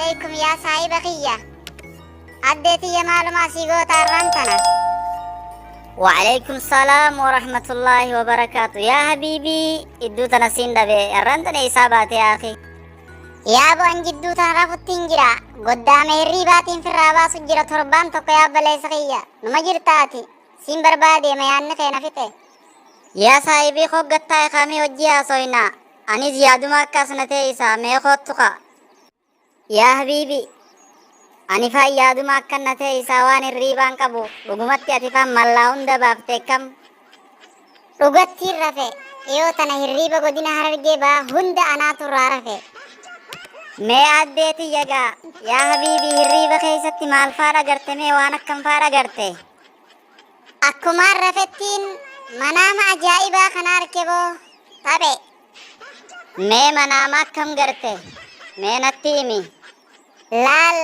عليكم يا صاحب خيّة أديتي يا معلومة سيغوتا الرنتنا. وعليكم السلام ورحمة الله وبركاته يا حبيبي إدو تنسين دبي الرنتنا إصابات يا أخي. يا أبو أنجدو تنرفو تنجرا قدام الريباتين في الرابع سجرة تربان توقع يا بلي سخيّة نمجر تاتي سين بربادي ما يعنى خينا فته. يا صاحبي خوب قطع خامي وجيها سوينا أني زيادو مكا سنتي إسا ميخوت تقا يا حبيبي أني فايادو مكا نتي إسا وان الريبان كبو لغمتي أتفا ملاون دبافتي كم رغتي رفه إيو تنه الريبا قدنا هررجي با هند أنا ترارفه. मैं आज देती जगह या हबीबी हिर्री बखे सत्ती माल फारा करते मैं वानक कम फारा करते أكمار رفتين منام أجائبا خنار كبو تابي मैं मनामा कम करते मैं नत्तीमी लाल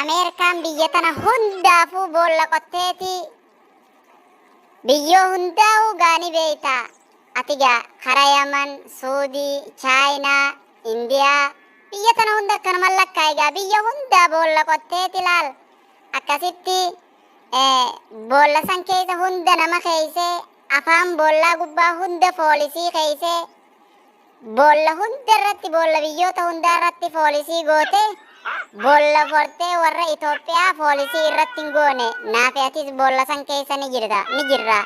अमेरिकन बियतना हुंदाफू बोल लकोतेती बियो हुंदाऊ गानी बेता अतिगा खरायामन सऊदी चाइना इंडिया बियतना हुंदा कनमल्लक्काइगा बियो हुंदा बोल लकोतेती लाल अक्कसिtti bolla san keessa hunda nama keeyse afaan bollaa gubbaa hunda foolisii keeyse bolla hunda irratti bolla biyyoota hunda irratti foolisii goote bolla fortee warra Itoophiyaa foolisii irratti hin goone naafi atis bolla san keessa ni jirra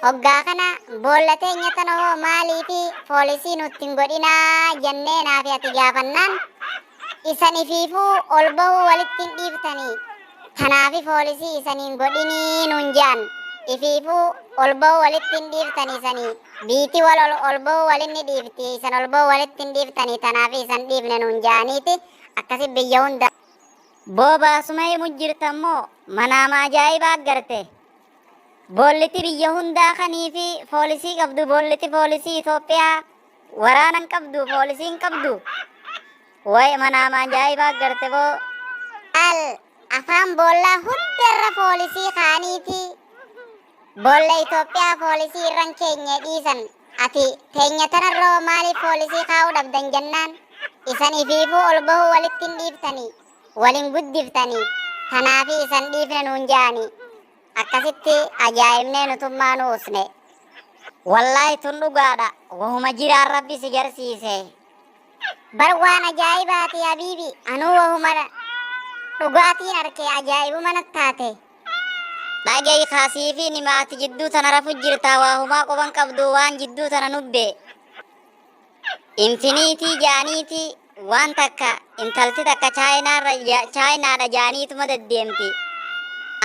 hoggaa kana bolla teenya tana hoo maalii fi foolisii nutti hin godhinaa jennee naafi ati gaafannaan isanifiifuu ol bahuu walitti hin dhiiftanii Tanaafi foolisii isaniin godhinii nuun jaan ifiifuu ol bahuu walitti hin dhiiftanii isanii biitii wal ol bahuu walinni dhiifti isan ol bahuu walitti hin dhiiftanii tanaafi isan dhiifne nuun jaaniiti akkasi biyya hunda booba sumay mujjirtammoo manaama ajaa'ibaa garte bolliti biyya hundaa kanii fi foolisii qabdu bolliti foolisii Itoophiyaa waraanan qabdu foolisiin qabdu way manaama ajaa'ibaa garte boo al afaan bollaa hundarra foolisii kaaniiti bolla Itoophiyaa foolisii irran keenya dhiisan ati teenya tanarra maaliif foolisii kaa'uu dhabdan jennaan isan ifiifuu ol bahuu walitti hin dhiiftanii walin guddiftanii tanaafi isan dhiifne nuun jaani akkasitti ajaa'ibnee nutummaa nu usne wallaahi tun dhugaadha wahuma jiraan rabbi si garsiise bar waan ajaa'ibaati habiibi anuu wahumadha dhugaatiin arkee ajaa'ibuma nattaate dhagayi kaasii fi nimaati jidduu tana rafu jirtaa waa humaa qoban qabdu waan jidduu tana nubbe infiniitii jaaniitii waan takka intalti takka chaayinaadha jaaniituma deddeemti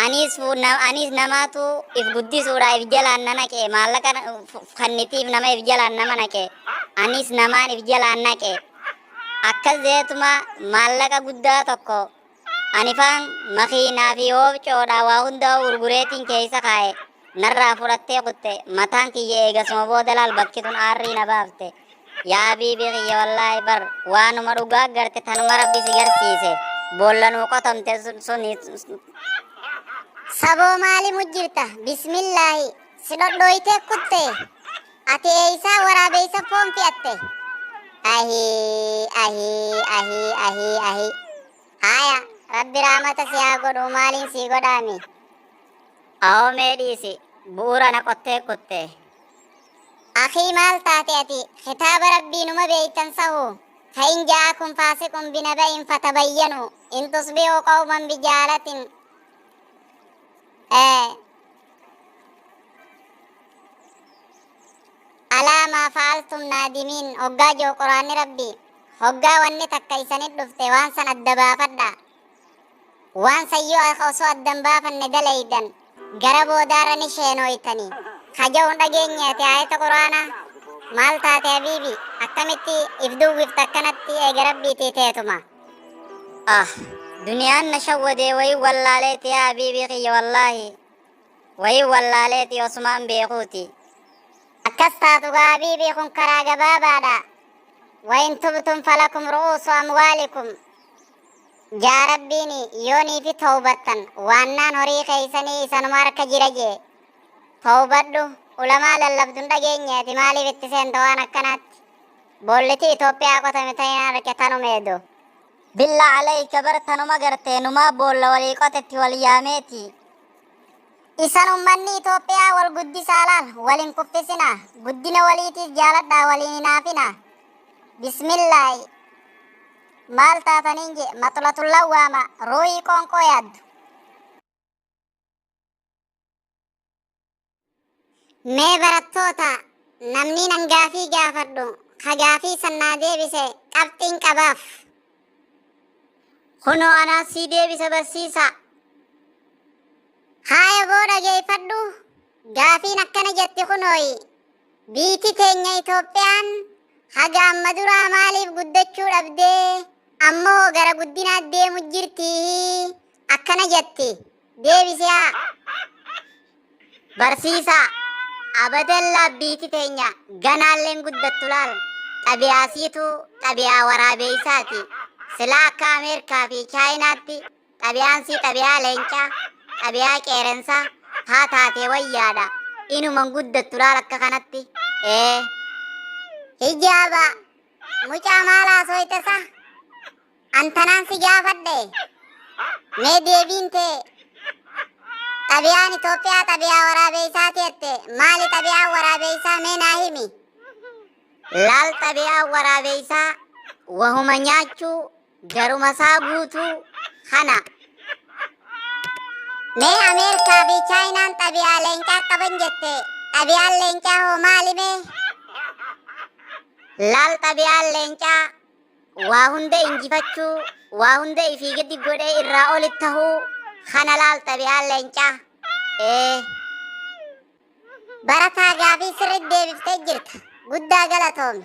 anis namaatu if guddisuudha if jalaan na naqe maallaqa kannitiif nama if jalaan nama naqe anis namaan if jalaan naqe akkas deetuma maallaqa guddaa tokko anifaan makiinaa fi oobcoodha waa hundaa gurgureetiin keessa kaa'e narraa fudhattee kutte mataan kiyya eegasuma booda laal bakki tun aarrii na baafte yaa biibii kiyya wallaahi bar waanuma dhugaa garte tanuma rabbi si garsiise boollanuu qotamte suni saboo maali mujjirta bismillaahi si dhodhooytee kutte ati eeysaa waraabeysa foon fi'atte ahi haya rabbi rahmata si haa godhu maaliin sii godhaami awoo mee dhiisi bu'uura na qottee kutte akhii maal taate ati kitaaba rabbii numa beeytan sahu فإن جاءكم فاسق بنبأ فتبينوا إن تصبحوا قوما بجهالة على ما فعلتم نادمين هقا جو قرآن ربي هقا واني تكيسن الدفته وانسن الدبافة وان سيو أخوصو الدنبافة ندليدن قربو دارني شينويتني خجون رجينياتي آية قرآن مال تاتي حبيبي أكتمتي إفدو وفتكنتي ربي تيتيتما دنيان نشودي وي واللاليتي يا حبيبي خي والله وي واللاليتي عثمان بيخوتي أكستاتو حبيبي خن كراغ بابادا وإن تبتم فلكم رؤوس أموالكم جا ربيني يوني في توبتن وانان هري خيساني سنمارك جرجي توبدو علماء للبدن دجينياتي مالي بتسين دوان أكنات بولتي إثيوبيا قطمتين ركتانو ميدو بالله عليك برتنو ما قرتي نما بولا وليقتت ولياميتي. isan ummanni Itoophiyaa wal guddisaa laal waliin kuffisina guddina waliitiif jaaladhaa waliin hinaafina bismillaahi maal taataniin je maxulatul lawwaama ruuhii qoonqoo yaaddu. Mee barattoota namni nan gaafii gaafadhu ka gaafii sannaa deebise qabxiin qabaaf. Kunoo anaa sii deebisa barsiisa. Haaya booda geeffadhu gaafiin akkana jetti kunooyi biiti teenya Itoophiyaan haga amma duraa maaliif guddachuu dhabdee ammoo gara guddinaatti deemu jirti akkana jetti deebisiyaa. Barsiisa abadalla biiti teenya ganaalleen guddattu laal xabiyaasiitu xabiyaa waraabeeysaati. Silaa akka Ameerikaa fi Chaayinaatti xabiyaansi xabiyaa leencaa xabiyaa qeerensaa haa taatee wayyaadha inuman guddattu laal akka kanatti. Hijaaba mucaa maalaa soytesa antanaan si gaafadhe mee deebiin tee xabiyaan Itoophiyaa xabiyaa waraabeeysaati jette maali xabiyaan waraabeeysaa mee naa himi. Laal xabiyaa waraabeeysaa wahuma nyaachuu garumasaa guutuu kana. Mee Ameerikaa fi Chaayinaan xabiyaa leencaa qaban jette xabiyaan leencaa hoo maali mee. Laal xabiyaan leencaa waa hunda injifachuu waa hunda ifii gadi godhee irraa olitti tahuu kana laal xabiyaan leencaa. Barataa gaafii sirriitti deebiftee jirta guddaa galatoomi.